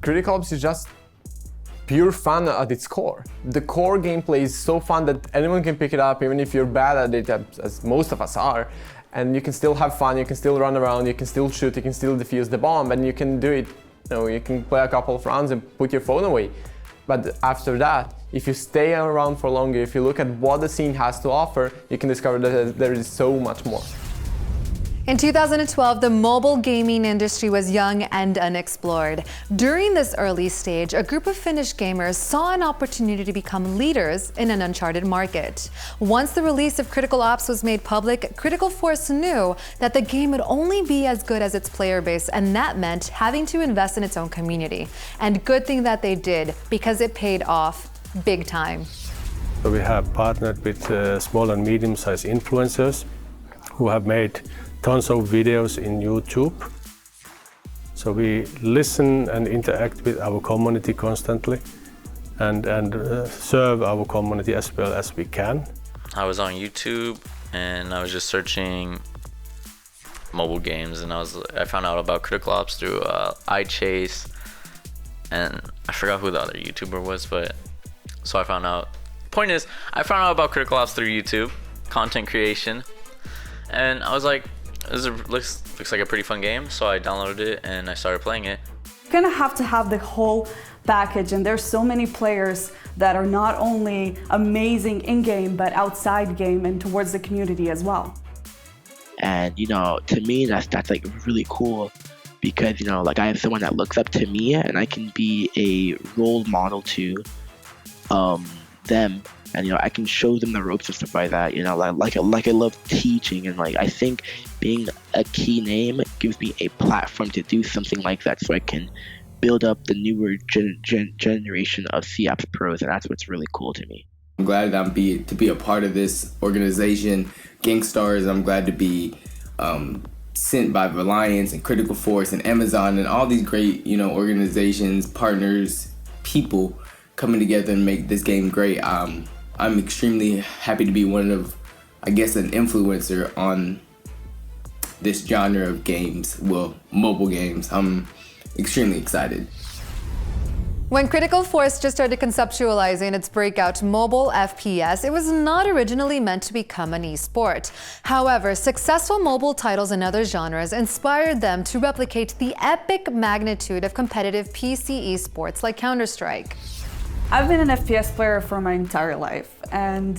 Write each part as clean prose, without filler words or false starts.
Critical Ops is just pure fun at its core. The core gameplay is so fun that anyone can pick it up, even if you're bad at it, as most of us are. And you can still have fun, you can still run around, you can still shoot, you can still defuse the bomb, and you can do it, you can play a couple of rounds and put your phone away. But after that, if you stay around for longer, if you look at what the scene has to offer, you can discover that there is so much more. In 2012, the mobile gaming industry was young and unexplored. During this early stage, a group of Finnish gamers saw an opportunity to become leaders in an uncharted market. Once the release of Critical Ops was made public, Critical Force knew that the game would only be as good as its player base, and that meant having to invest in its own community. And good thing that they did, because it paid off big time. So we have partnered with small and medium-sized influencers who have made tons of videos in YouTube. So we listen and interact with our community constantly and serve our community as well as we can. I was on YouTube and I was just searching mobile games, and I found out about Critical Ops through iChase, and I forgot who the other YouTuber was, but so I found out. Point is, I found out about Critical Ops through YouTube, content creation, and I was like, this looks like a pretty fun game, so I downloaded it and I started playing it. You're gonna have to have the whole package, and there's so many players that are not only amazing in-game, but outside game and towards the community as well. And to me, that's like really cool, because like I have someone that looks up to me, and I can be a role model to them. And I can show them the ropes and stuff like that. Like I love teaching, and I think being a key name gives me a platform to do something like that, so I can build up the newer generation of COPS pros, and that's what's really cool to me. I'm glad that to be a part of this organization, Gangstars. I'm glad to be sent by Reliance and Critical Force and Amazon and all these great organizations, partners, people coming together and make this game great. I'm extremely happy to be one of, an influencer on this genre of games, mobile games. I'm extremely excited. When Critical Force just started conceptualizing its breakout mobile FPS, it was not originally meant to become an esport. However, successful mobile titles in other genres inspired them to replicate the epic magnitude of competitive PC esports like Counter-Strike. I've been an FPS player for my entire life, and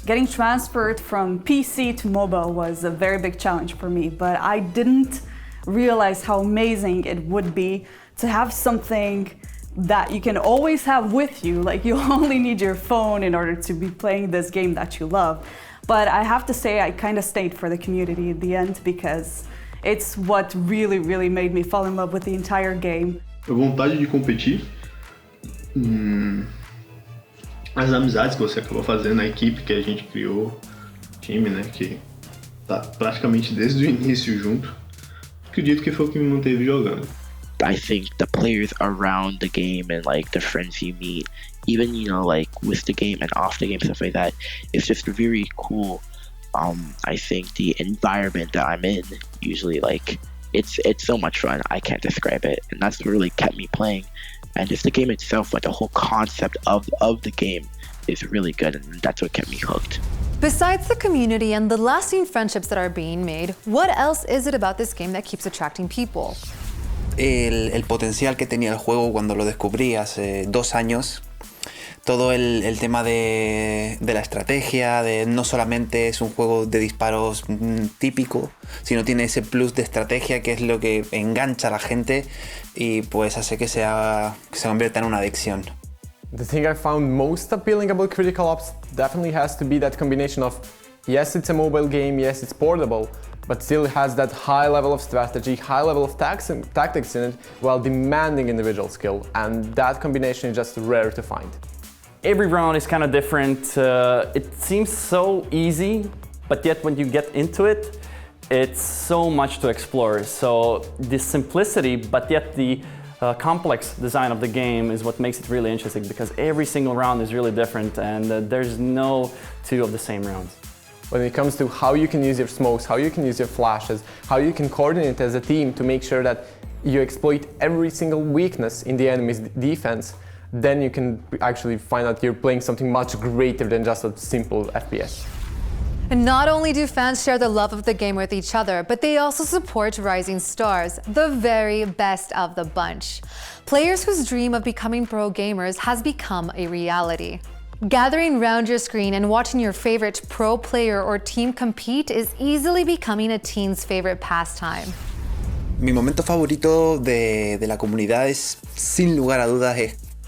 getting transferred from PC to mobile was a very big challenge for me, but I didn't realize how amazing it would be to have something that you can always have with you. Like, you only need your phone in order to be playing this game that you love. But I have to say, I kind of stayed for the community at the end, because it's what really, really made me fall in love with the entire game. A vontade de competir, as amizades que você acabou fazendo, a equipe que a gente criou, o time, que tá praticamente desde o início junto, acredito que foi o que me manteve jogando. I think the players around the game and the friends you meet, even with the game and off the game, stuff like that, it's just very cool. I think the environment that I'm in usually, it's so much fun. I can't describe it, and that's what really kept me playing. And just the game itself, the whole concept of the game is really good, and that's what kept me hooked. Besides the community and the lasting friendships that are being made, what else is it about this game that keeps attracting people? El potencial que tenía el juego cuando lo descubrí hace 2 años. Todo el tema de la estrategia, de no solamente es un juego de disparos típico, sino tiene ese plus de estrategia que es lo que engancha a la gente y pues hace que se convierta en una adicción. The thing I found most appealing about Critical Ops definitely has to be that combination of, yes, it's a mobile game, yes, it's portable, but still has that high level of strategy, high level of tactics in it, while demanding individual skill, and that combination is just rare to find. Every round is kind of different. It seems so easy, but yet when you get into it, it's so much to explore. So the simplicity, but yet the complex design of the game is what makes it really interesting, because every single round is really different, and there's no 2 of the same rounds. When it comes to how you can use your smokes, how you can use your flashes, how you can coordinate as a team to make sure that you exploit every single weakness in the enemy's defense, then you can actually find out you're playing something much greater than just a simple FPS. And not only do fans share the love of the game with each other, but they also support Rising Stars, the very best of the bunch. Players whose dream of becoming pro gamers has become a reality. Gathering round your screen and watching your favorite pro player or team compete is easily becoming a teen's favorite pastime. Mi momento favorito de la comunidad es, sin lugar a dudas,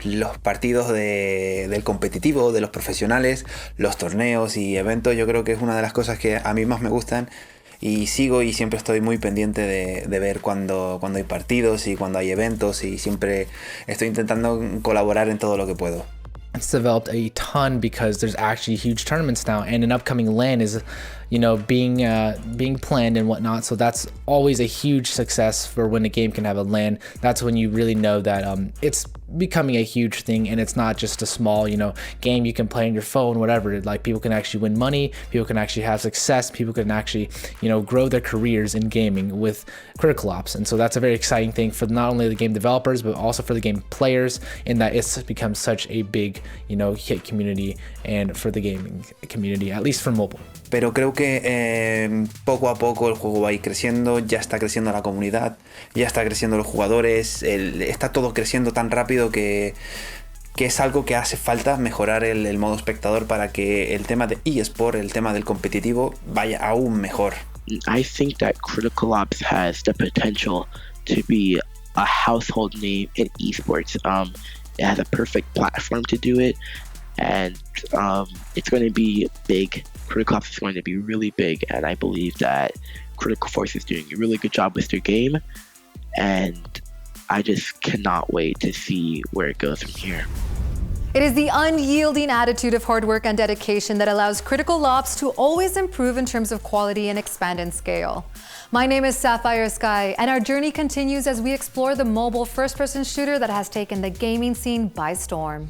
los partidos del competitivo, de los profesionales, los torneos y eventos. Yo creo que es una de las cosas que a mí más me gustan y sigo y siempre estoy muy pendiente de ver cuando hay partidos y cuando hay eventos, y siempre estoy intentando colaborar en todo lo que puedo. It's developed a ton because there's actually huge tournaments now, and an upcoming LAN is, being planned and whatnot. So that's always a huge success for when a game can have a LAN. That's when you really know that it's becoming a huge thing, and it's not just a small, game you can play on your phone, whatever. Like, people can actually win money, people can actually have success, people can actually, grow their careers in gaming with Critical Ops. And so that's a very exciting thing for not only the game developers, but also for the game players, in that it's become such a big, hit community, and for the gaming community, at least for mobile. Pero creo que poco a poco el juego va a ir creciendo, ya está creciendo la comunidad, ya está creciendo los jugadores, está todo creciendo tan rápido que es algo que hace falta mejorar el modo espectador para que el tema de eSport, el tema del competitivo, vaya aún mejor. I think that Critical Ops has the potential to be a household name in esports. It has a perfect platform to do it, and it's going to be big. Critical Ops is going to be really big, and I believe that Critical Force is doing a really good job with their game, and I just cannot wait to see where it goes from here. It is the unyielding attitude of hard work and dedication that allows Critical Ops to always improve in terms of quality and expand in scale. My name is Sapphire Sky, and our journey continues as we explore the mobile first-person shooter that has taken the gaming scene by storm.